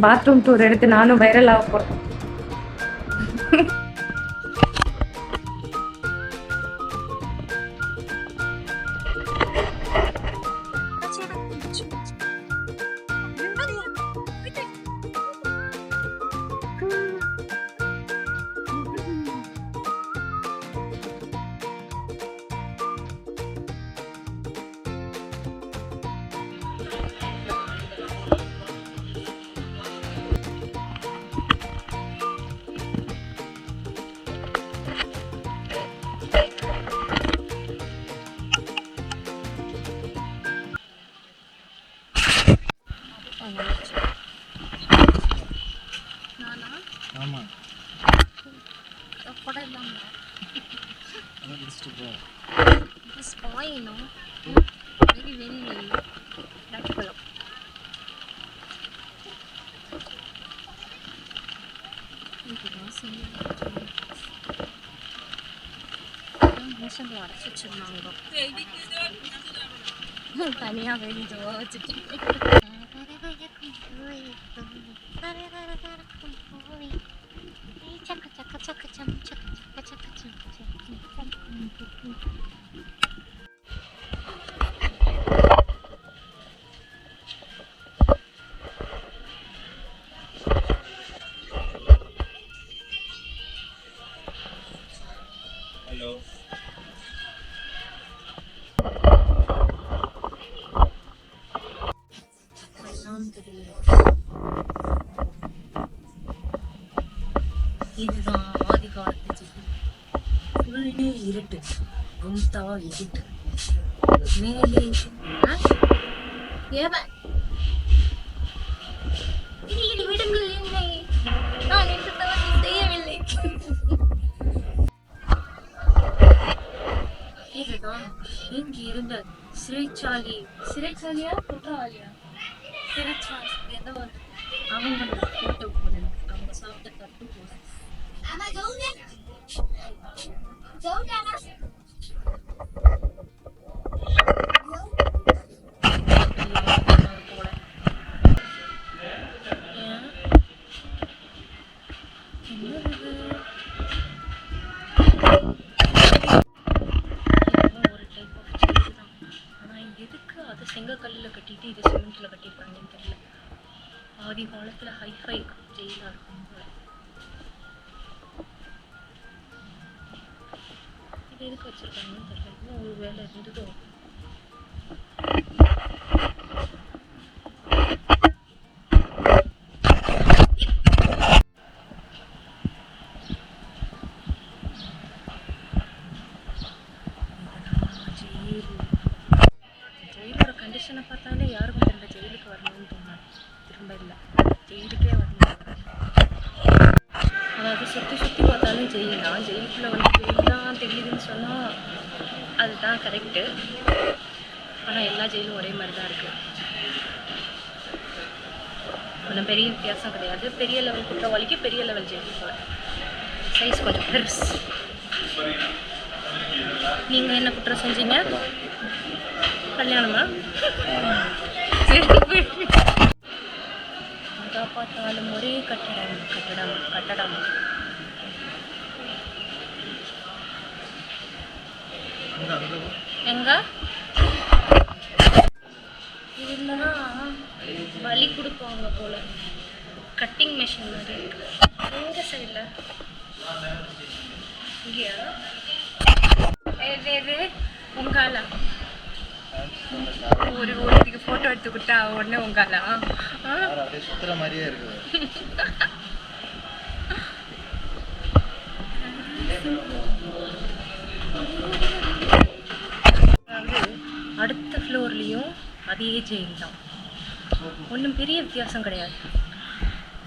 Bathroom tour எடுத்து நானும் viral ஆக போறேன். தனியா வெளியே வச்சுட்டு இதுதான் ஆதி காலத்து ஃபுல்லே இருட்டு, கும்தா இருட்டு. மேலே விடுங்கள் என்னை, நான் எந்த தவறு செய்யவில்லை. இதுதான் இங்கு இருந்த சிறைச்சாலை. சிறைச்சாலையா குற்றவாளியா? சிறைச்சாலை ஏதோ அவங்க போட்டு போனது, அவங்க சாப்பிட்ட தட்டு போனது. செங்கக்கல்ல கட்டிட்டு இது சிமெண்ட்ல கட்டிருக்காங்கன்னு தெரியல. ஆதி காலத்துல ஹைஃபை ஜெயிலா இருக்கும். இது எதுக்கு வச்சிருக்காங்கன்னு தெரியல. இன்னும் ஒரு வேலை இருந்ததோ. ஜெயிலோட கண்டிஷனை பார்த்தாலே யாருக்கும் திரும்ப ஜெயிலுக்கு வரணும்னு தோணாது. திரும்ப இல்லை, ஜெயிலுக்கே வரணும். அதாவது சுற்றி சுற்றி பார்த்தாலும் ஜெயில் தான். ஜெயிலுக்குள்ள வந்து ஜெயில் தான் தெரியுதுன்னு சொன்னால் அதுதான் கரெக்டு. ஆனால் எல்லா ஜெயிலும் ஒரே மாதிரி தான் இருக்குது. ஒன்றும் பெரிய வித்தியாசம் கிடையாது. பெரிய லெவல் குற்றவாளிக்கு பெரிய லெவல் ஜெயிலுக்கு போல சைஸ் கொஞ்சம் பெருசு. நீங்கள் என்ன குற்றம் செஞ்சீங்க? கல்யாணமா? எங்கே பார்த்தாலும் ஒரே கட்டடம் கட்டடம் கட்டடம். எங்க இதுலதான் வலி கொடுப்பாங்க போல. கட்டிங் மிஷின் மாதிரி இருக்கு. எங்க சைட்ல இங்கயா? இது உங்கால ஒரு ஒருத்திக்கு போட்டோ எடுத்து கொடுத்தா உடனே உங்கால சுத்துற மாதிரியே இருக்குது. அடுத்த ஃப்ளோர்லேயும் அதே ஜெயில் தான். ஒன்றும் பெரிய வித்தியாசம் கிடையாது.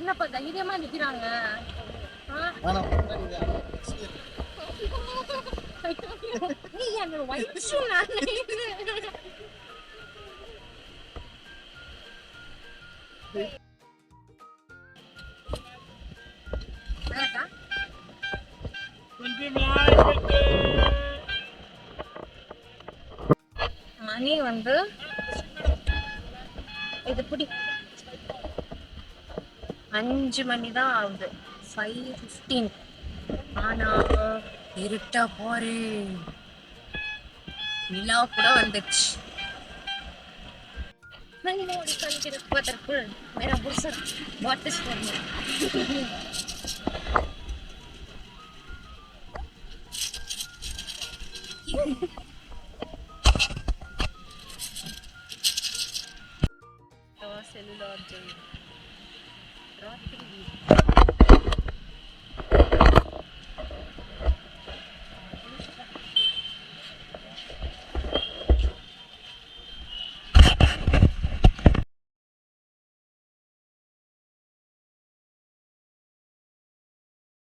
என்னப்பா தைரியமா நிக்கிறாங்க. ஆனா நீ என்னோட வயசு நான் மணி வந்து இது பிடி 5 மணி தான் ஆகுது. 5:15. ஆனா இருட்டா போரு நிலா கூட வந்துச்சு. மணிமோடி கணிக்கிறதுக்கு மேரா புருஷ வாட்டஸ் பண்ணு. सेलुलर जेल रात्रि